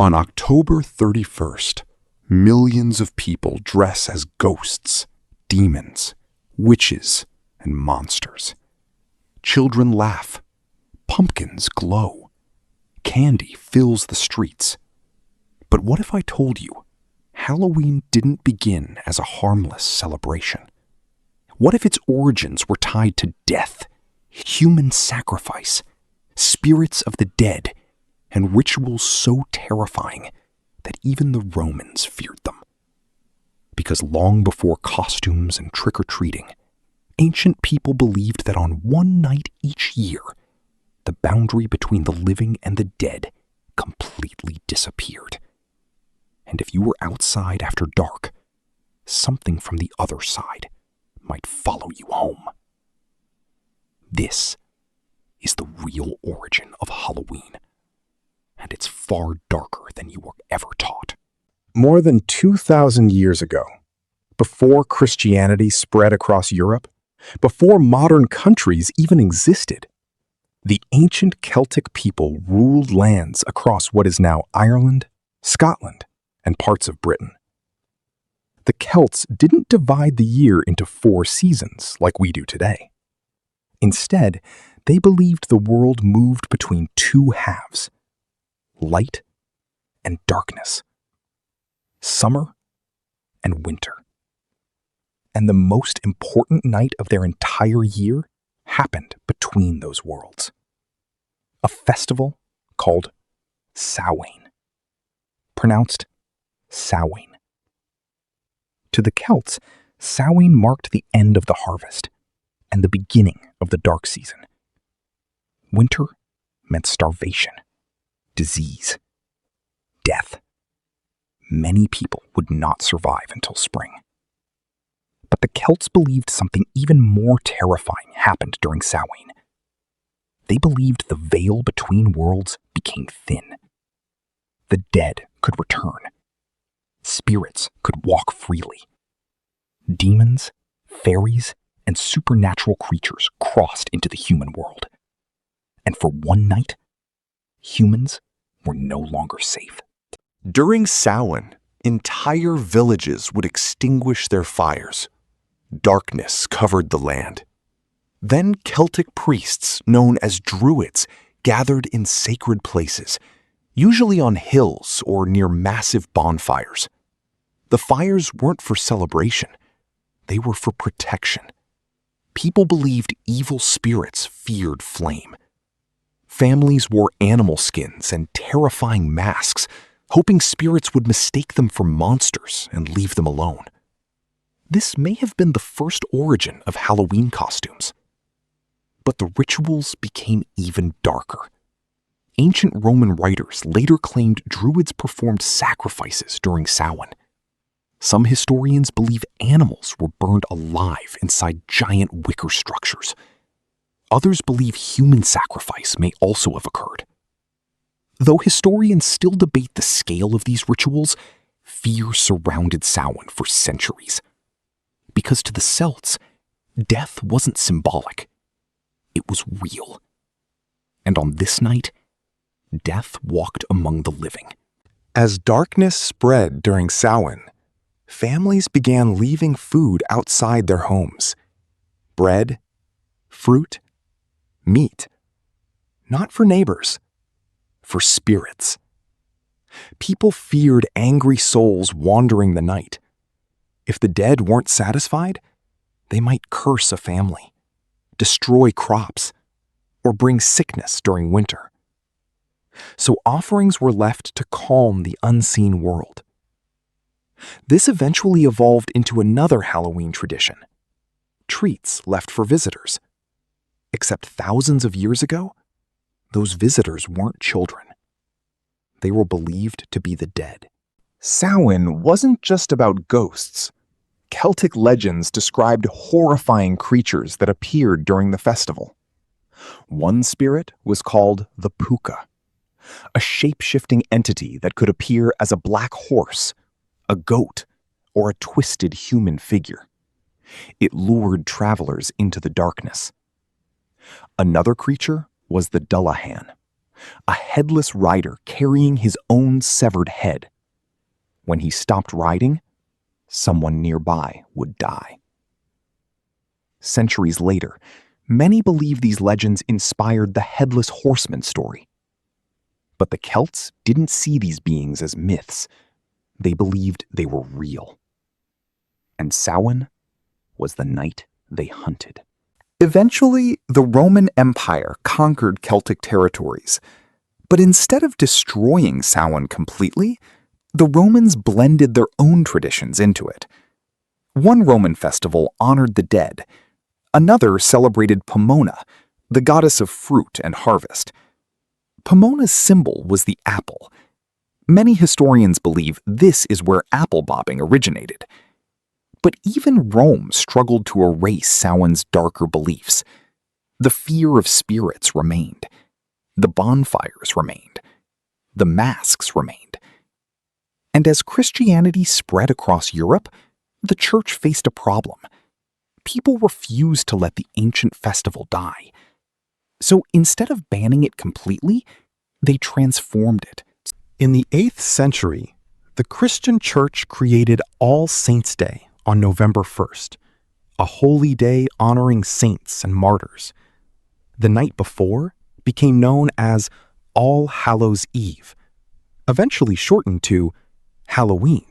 On October 31st, millions of people dress as ghosts, demons, witches, and monsters. Children laugh, pumpkins glow, candy fills the streets. But what if I told you Halloween didn't begin as a harmless celebration? What if its origins were tied to death, human sacrifice, spirits of the dead, and rituals so terrifying that even the Romans feared them? Because long before costumes and trick-or-treating, ancient people believed that on one night each year, the boundary between the living and the dead completely disappeared. And if you were outside after dark, something from the other side might follow you home. This is the real origin of Halloween, and it's far darker than you were ever taught. More than 2,000 years ago, before Christianity spread across Europe, before modern countries even existed, the ancient Celtic people ruled lands across what is now Ireland, Scotland, and parts of Britain. The Celts didn't divide the year into 4 seasons like we do today. Instead, they believed the world moved between 2 halves, light and darkness, summer and winter. And the most important night of their entire year happened between those worlds. A festival called Samhain, pronounced Samhain. To the Celts, Samhain marked the end of the harvest and the beginning of the dark season. Winter meant starvation, disease, death. Many people would not survive until spring. But the Celts believed something even more terrifying happened during Samhain. They believed the veil between worlds became thin. The dead could return. Spirits could walk freely. Demons, fairies, and supernatural creatures crossed into the human world. And for one night, humans were no longer safe. During Samhain, entire villages would extinguish their fires. Darkness covered the land. Then Celtic priests, known as Druids, gathered in sacred places, usually on hills or near massive bonfires. The fires weren't for celebration. They were for protection. People believed evil spirits feared flame. Families wore animal skins and terrifying masks, hoping spirits would mistake them for monsters and leave them alone. This may have been the first origin of Halloween costumes. But the rituals became even darker. Ancient Roman writers later claimed Druids performed sacrifices during Samhain. Some historians believe animals were burned alive inside giant wicker structures. Others believe human sacrifice may also have occurred. Though historians still debate the scale of these rituals, fear surrounded Samhain for centuries. Because to the Celts, death wasn't symbolic. It was real. And on this night, death walked among the living. As darkness spread during Samhain, families began leaving food outside their homes. Bread, fruit, meat. Not for neighbors, for spirits. People feared angry souls wandering the night. If the dead weren't satisfied, they might curse a family, destroy crops, or bring sickness during winter. So offerings were left to calm the unseen world. This eventually evolved into another Halloween tradition, treats left for visitors. Except thousands of years ago, those visitors weren't children. They were believed to be the dead. Samhain wasn't just about ghosts. Celtic legends described horrifying creatures that appeared during the festival. One spirit was called the Puka, a shape-shifting entity that could appear as a black horse, a goat, or a twisted human figure. It lured travelers into the darkness. Another creature was the Dullahan, a headless rider carrying his own severed head. When he stopped riding, someone nearby would die. Centuries later, many believe these legends inspired the Headless Horseman story. But the Celts didn't see these beings as myths. They believed they were real. And Samhain was the night they hunted. Eventually, the Roman Empire conquered Celtic territories. But instead of destroying Samhain completely, the Romans blended their own traditions into it. One Roman festival honored the dead. Another celebrated Pomona, the goddess of fruit and harvest. Pomona's symbol was the apple. Many historians believe this is where apple bobbing originated. But even Rome struggled to erase Samhain's darker beliefs. The fear of spirits remained. The bonfires remained. The masks remained. And as Christianity spread across Europe, the church faced a problem. People refused to let the ancient festival die. So instead of banning it completely, they transformed it. In the 8th century, the Christian Church created All Saints' Day on November 1st, a holy day honoring saints and martyrs. The night before became known as All Hallows' Eve, eventually shortened to Halloween.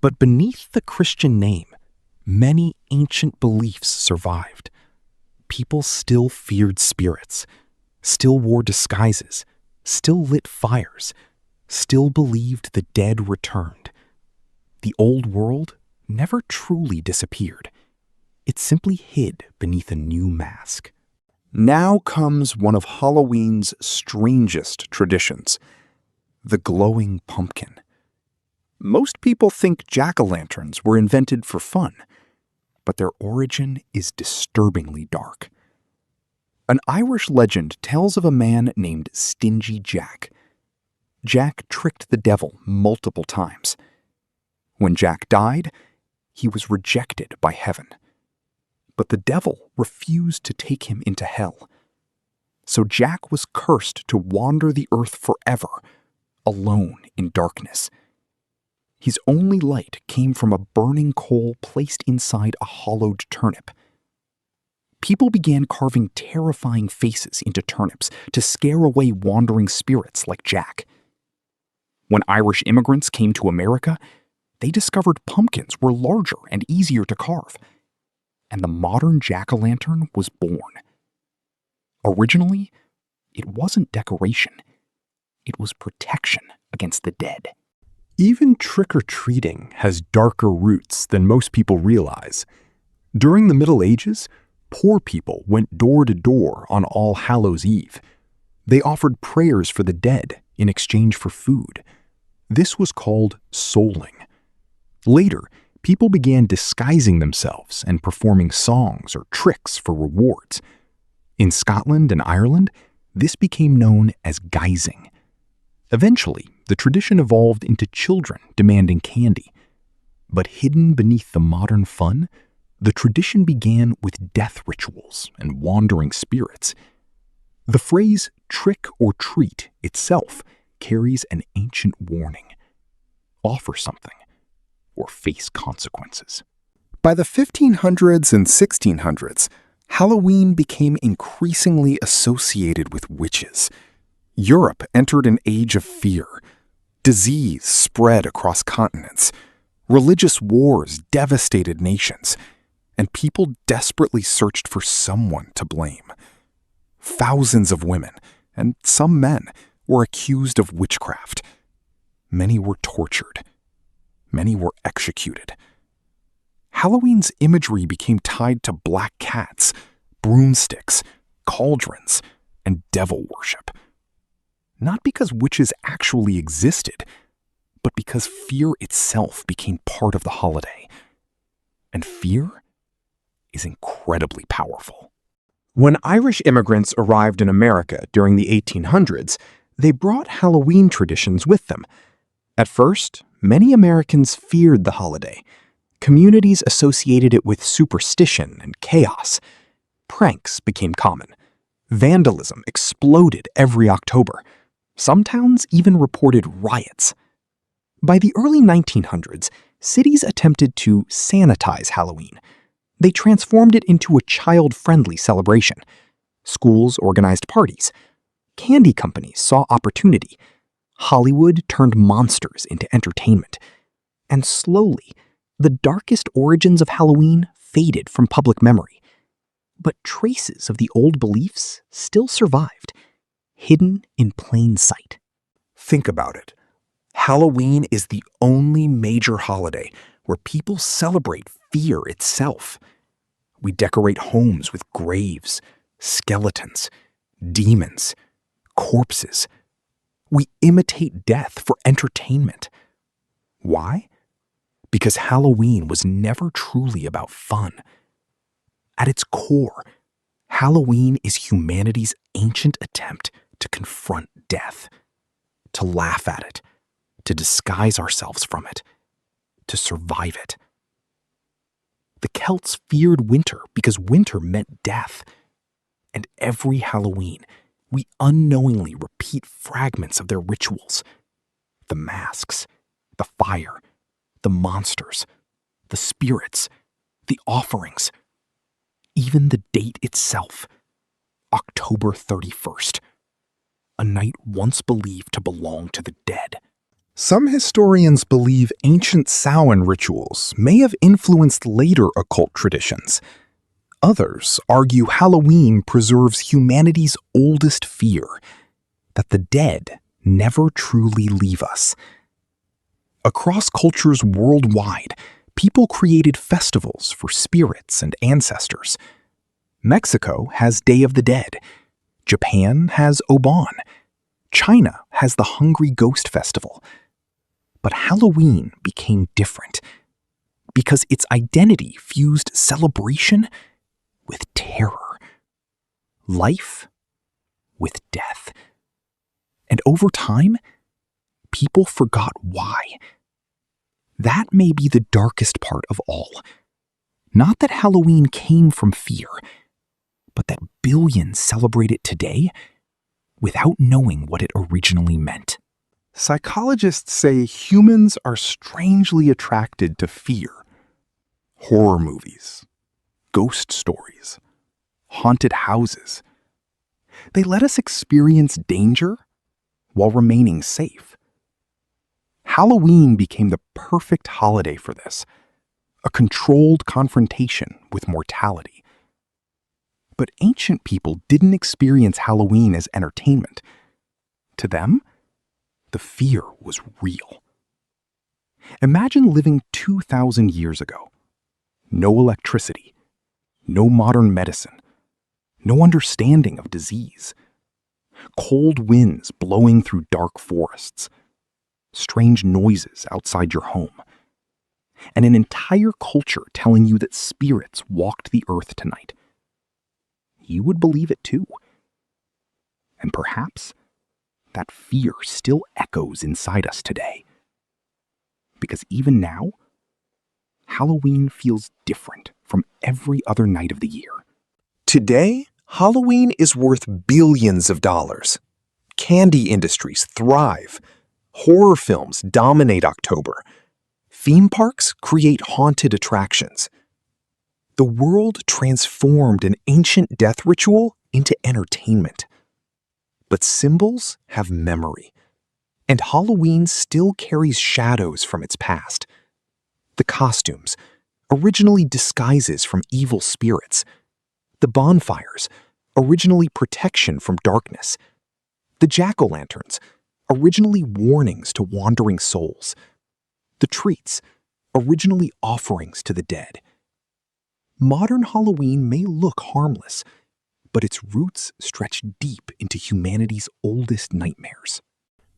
But beneath the Christian name, many ancient beliefs survived. People still feared spirits, still wore disguises, still lit fires, still believed the dead returned. The old world never truly disappeared. It simply hid beneath a new mask. Now comes one of Halloween's strangest traditions, the glowing pumpkin. Most people think jack-o'-lanterns were invented for fun, but their origin is disturbingly dark. An Irish legend tells of a man named Stingy Jack. Jack tricked the devil multiple times. When Jack died, he was rejected by heaven. But the devil refused to take him into hell. So Jack was cursed to wander the earth forever, alone in darkness. His only light came from a burning coal placed inside a hollowed turnip. People began carving terrifying faces into turnips to scare away wandering spirits like Jack. When Irish immigrants came to America, they discovered pumpkins were larger and easier to carve, and the modern jack-o'-lantern was born. Originally, it wasn't decoration. It was protection against the dead. Even trick-or-treating has darker roots than most people realize. During the Middle Ages, poor people went door to door on All Hallows' Eve. They offered prayers for the dead in exchange for food. This was called souling. Later, people began disguising themselves and performing songs or tricks for rewards. In Scotland and Ireland, this became known as guising. Eventually, the tradition evolved into children demanding candy. But hidden beneath the modern fun, the tradition began with death rituals and wandering spirits. The phrase trick or treat itself carries an ancient warning. Offer something or face consequences. By the 1500s and 1600s, Halloween became increasingly associated with witches. Europe entered an age of fear. Disease spread across continents. Religious wars devastated nations. And people desperately searched for someone to blame. Thousands of women, and some men, were accused of witchcraft. Many were tortured. Many were executed. Halloween's imagery became tied to black cats, broomsticks, cauldrons, and devil worship. Not because witches actually existed, but because fear itself became part of the holiday. And fear is incredibly powerful. When Irish immigrants arrived in America during the 1800s, they brought Halloween traditions with them. At first, many Americans feared the holiday. Communities associated it with superstition and chaos. Pranks became common. Vandalism exploded every October. Some towns even reported riots. By the early 1900s, cities attempted to sanitize Halloween. They transformed it into a child-friendly celebration. Schools organized parties. Candy companies saw opportunity. Hollywood turned monsters into entertainment. And slowly, the darkest origins of Halloween faded from public memory. But traces of the old beliefs still survived, hidden in plain sight. Think about it. Halloween is the only major holiday where people celebrate fear itself. We decorate homes with graves, skeletons, demons, corpses. We imitate death for entertainment. Why? Because Halloween was never truly about fun. At its core, Halloween is humanity's ancient attempt to confront death, to laugh at it, to disguise ourselves from it, to survive it. The Celts feared winter because winter meant death. And every Halloween, we unknowingly repeat fragments of their rituals. The masks, the fire, the monsters, the spirits, the offerings. Even the date itself, October 31st, a night once believed to belong to the dead. Some historians believe ancient Samhain rituals may have influenced later occult traditions. Others argue Halloween preserves humanity's oldest fear, that the dead never truly leave us. Across cultures worldwide, people created festivals for spirits and ancestors. Mexico has Day of the Dead. Japan has Oban. China has the Hungry Ghost Festival. But Halloween became different because its identity fused celebration with terror, life with death. And over time, people forgot why. That may be the darkest part of all. Not that Halloween came from fear, but that billions celebrate it today without knowing what it originally meant. Psychologists say humans are strangely attracted to fear. Horror movies, ghost stories, haunted houses. They let us experience danger while remaining safe. Halloween became the perfect holiday for this, a controlled confrontation with mortality. But ancient people didn't experience Halloween as entertainment. To them, the fear was real. Imagine living 2,000 years ago. No electricity, no modern medicine, no understanding of disease. Cold winds blowing through dark forests, strange noises outside your home, and an entire culture telling you that spirits walked the earth tonight. You would believe it too. And perhaps that fear still echoes inside us today. Because even now, Halloween feels different from every other night of the year. Today, Halloween is worth billions of dollars. Candy industries thrive. Horror films dominate October. Theme parks create haunted attractions. The world transformed an ancient death ritual into entertainment. But symbols have memory, and Halloween still carries shadows from its past. The costumes, originally disguises from evil spirits. The bonfires, originally protection from darkness. The jack-o'-lanterns, originally warnings to wandering souls. The treats, originally offerings to the dead. Modern Halloween may look harmless, but its roots stretch deep into humanity's oldest nightmares.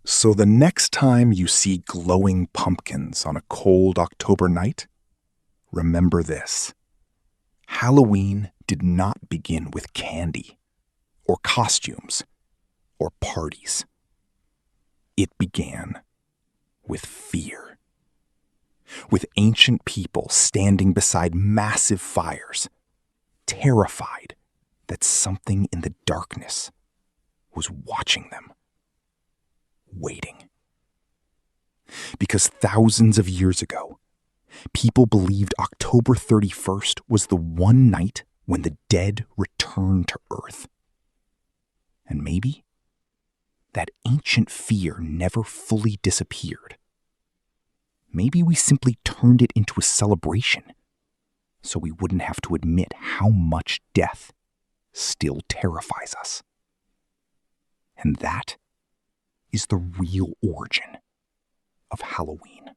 So the next time you see glowing pumpkins on a cold October night, remember this. Halloween did not begin with candy, or costumes, or parties. It began with fear. With ancient people standing beside massive fires, terrified, that something in the darkness was watching them, waiting. Because thousands of years ago, people believed October 31st was the one night when the dead returned to Earth. And maybe that ancient fear never fully disappeared. Maybe we simply turned it into a celebration so we wouldn't have to admit how much death still terrifies us. And that is the real origin of Halloween.